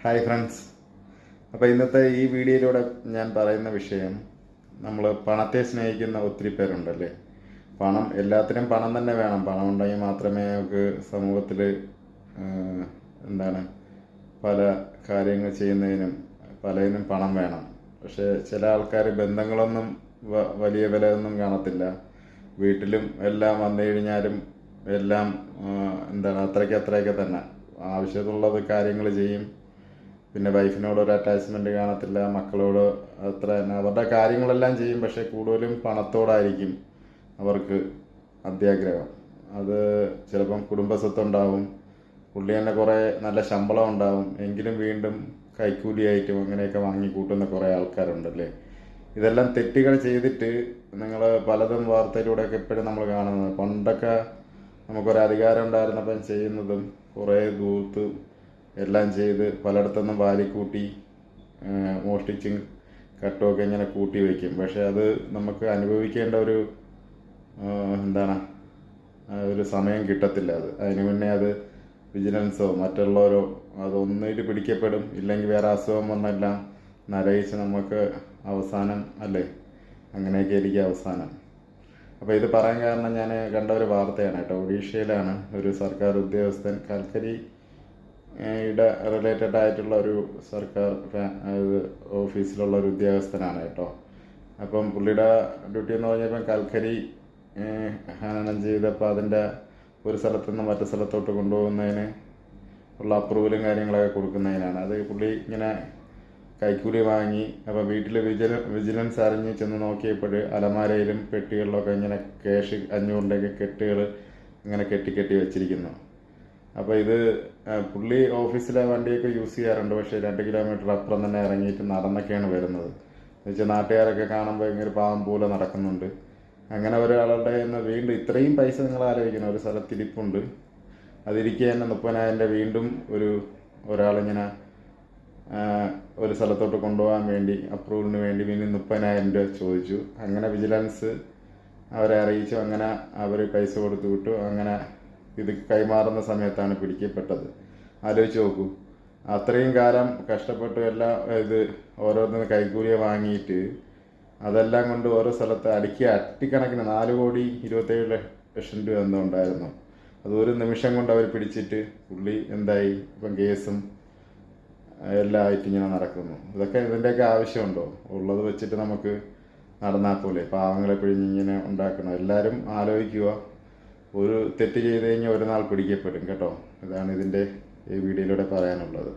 Hi friends. അപ്പോൾ ഇന്നത്തെ ഈ വീഡിയോയിലൂടെ ഞാൻ പറയുന്ന വിഷയം, നമ്മൾ പണത്തെ സ്നേഹിക്കുന്ന ഒത്തിരി പേരുണ്ടല്ലേ. എല്ലാത്തിനും പണം തന്നെ വേണം. പണം ഉണ്ടെങ്കിൽ മാത്രമേ നമുക്ക് സമൂഹത്തിൽ എന്താണ് പല കാര്യങ്ങൾ ചെയ്യുന്നതിനും പലതിനും പണം വേണം. പക്ഷേ ചില ആൾക്കാർ ബന്ധങ്ങളൊന്നും വലിയ വിലയൊന്നും കാണത്തില്ല. വീട്ടിലും എല്ലാം വന്നു കഴിഞ്ഞാലും എല്ലാം അത്രയ്ക്ക് തന്നെ ആവശ്യമുള്ളത് കാര്യങ്ങൾ ചെയ്യും. പിന്നെ വൈഫിനോട് ഒരു അറ്റാച്ച്മെൻറ്റ് കാണത്തില്ല, മക്കളോട് അത്ര തന്നെ അവരുടെ കാര്യങ്ങളെല്ലാം ചെയ്യും. പക്ഷേ കൂടുതലും പണത്തോടായിരിക്കും അവർക്ക് അത്യാഗ്രഹം. അത് ചിലപ്പം കുടുംബസ്വത്തുണ്ടാവും, പുള്ളി തന്നെ കുറേ നല്ല ശമ്പളം ഉണ്ടാവും, എങ്കിലും വീണ്ടും കൈക്കൂലിയായിട്ടും അങ്ങനെയൊക്കെ വാങ്ങിക്കൂട്ടുന്ന കുറേ ആൾക്കാരുണ്ടല്ലേ. ഇതെല്ലാം തെറ്റുകൾ ചെയ്തിട്ട് നിങ്ങൾ പലതും വാർത്തയിലൂടെയൊക്കെ എപ്പോഴും നമ്മൾ കാണുന്നത്. പണ്ടൊക്കെ നമുക്കൊരധികാരം ഉണ്ടായിരുന്നപ്പം ചെയ്യുന്നതും കുറേ ദൂത്ത് എല്ലാം ചെയ്ത് പലയിടത്തുനിന്നും വാരിക്കൂട്ടി മോഷ്ടിച്ചും കട്ടുമൊക്കെ ഇങ്ങനെ കൂട്ടി വയ്ക്കും. പക്ഷെ അത് നമുക്ക് അനുഭവിക്കേണ്ട ഒരു സമയം കിട്ടത്തില്ല. അതിന് മുന്നേ അത് വിജിലൻസോ മറ്റുള്ളവരോ അതൊന്നിട്ട് പിടിക്കപ്പെടും. ഇല്ലെങ്കിൽ വേറെ അസുഖം വന്നെല്ലാം നരയിച്ച് നമുക്ക് അവസാനം അല്ലേ, അങ്ങനെയൊക്കെ ആയിരിക്കും അവസാനം. അപ്പോൾ ഇത് പറയാൻ കാരണം ഞാൻ കണ്ട ഒരു വാർത്തയാണ് കേട്ടോ. ഒഡീഷയിലാണ് ഒരു സർക്കാർ ഉദ്യോഗസ്ഥൻ, കൽക്കരി റിലേറ്റഡ് ആയിട്ടുള്ള ഒരു സർക്കാർ ഓഫീസിലുള്ള ഒരു ഉദ്യോഗസ്ഥനാണ് കേട്ടോ. അപ്പം പുള്ളിയുടെ ഡ്യൂട്ടി എന്ന് പറഞ്ഞപ്പം കൽക്കരി ഖനനം ചെയ്തപ്പോൾ അതിൻ്റെ ഒരു സ്ഥലത്തു നിന്ന് മറ്റു സ്ഥലത്തോട്ട് കൊണ്ടുപോകുന്നതിന് ഉള്ള അപ്രൂവലും കാര്യങ്ങളൊക്കെ കൊടുക്കുന്നതിനാണ്. അത് പുള്ളി ഇങ്ങനെ കൈക്കൂലി വാങ്ങി. അപ്പോൾ വീട്ടിൽ വിജിലൻസ് അറിഞ്ഞ് ചെന്ന് നോക്കിയപ്പോൾ അലമാരയിലും പെട്ടികളിലൊക്കെ ഇങ്ങനെ ക്യാഷ് 500-ൻ്റെയൊക്കെ കെട്ടുകൾ ഇങ്ങനെ കെട്ടി വെച്ചിരിക്കുന്നു. അപ്പോൾ ഇത് പുള്ളി ഓഫീസിലെ വണ്ടിയൊക്കെ യൂസ് ചെയ്യാറുണ്ട്. പക്ഷേ 2 കിലോമീറ്റർ അപ്പുറം തന്നെ ഇറങ്ങിയിട്ട് നടന്നൊക്കെയാണ് വരുന്നത്. എന്നുവെച്ചാൽ നാട്ടുകാരൊക്കെ കാണുമ്പോൾ ഇങ്ങനെ പാവം പോലെ നടക്കുന്നുണ്ട്. അങ്ങനെ ഒരാളുടെ നിന്ന് വീണ്ടും ഇത്രയും പൈസ നിങ്ങൾ ആലോചിക്കണം. ഒരു സ്ഥലത്തിരിപ്പുണ്ട്, അതിരിക്കുക തന്നെ 30,000 വീണ്ടും ഒരാളിങ്ങനെ ഒരു സ്ഥലത്തോട്ട് കൊണ്ടുപോകാൻ വേണ്ടി അപ്രൂവലിന് വേണ്ടി വീണ്ടും 30,000 ചോദിച്ചു. അങ്ങനെ വിജിലൻസ് അവരെ അറിയിച്ചു. അങ്ങനെ അവർ പൈസ കൊടുത്തു വിട്ടു. അങ്ങനെ ഇത് കൈമാറുന്ന സമയത്താണ് പിടിക്കപ്പെട്ടത്. ആലോചിച്ച് നോക്കൂ, അത്രയും കാലം കഷ്ടപ്പെട്ടു എല്ലാം ഇത് ഓരോന്നിന് കൈക്കൂലിയെ വാങ്ങിയിട്ട് അതെല്ലാം കൊണ്ട് ഓരോ സ്ഥലത്ത് അട്ടിക്കണക്കിന് 4,27,00,000 രൂപ എന്തോ ഉണ്ടായിരുന്നു. അത് ഒരു നിമിഷം കൊണ്ട് അവർ പിടിച്ചിട്ട് പുള്ളി എന്തായി, ഇപ്പം കേസും എല്ലാം ആയിട്ട് ഇങ്ങനെ നടക്കുന്നു. ഇതിൻ്റെയൊക്കെ ആവശ്യമുണ്ടോ? ഉള്ളത് വെച്ചിട്ട് നമുക്ക് നടന്നാൽ പോലെ പാവങ്ങളെ പിഴിഞ്ഞിങ്ങനെ ഉണ്ടാക്കണം. എല്ലാവരും ആലോചിക്കുക. ഒരു തെറ്റ് ചെയ്ത് കഴിഞ്ഞാൽ ഒരു നാൾ പിടിക്കപ്പെടും കേട്ടോ. ഇതാണ് ഇതിൻ്റെ ഈ വീഡിയോയിലൂടെ പറയാനുള്ളത്.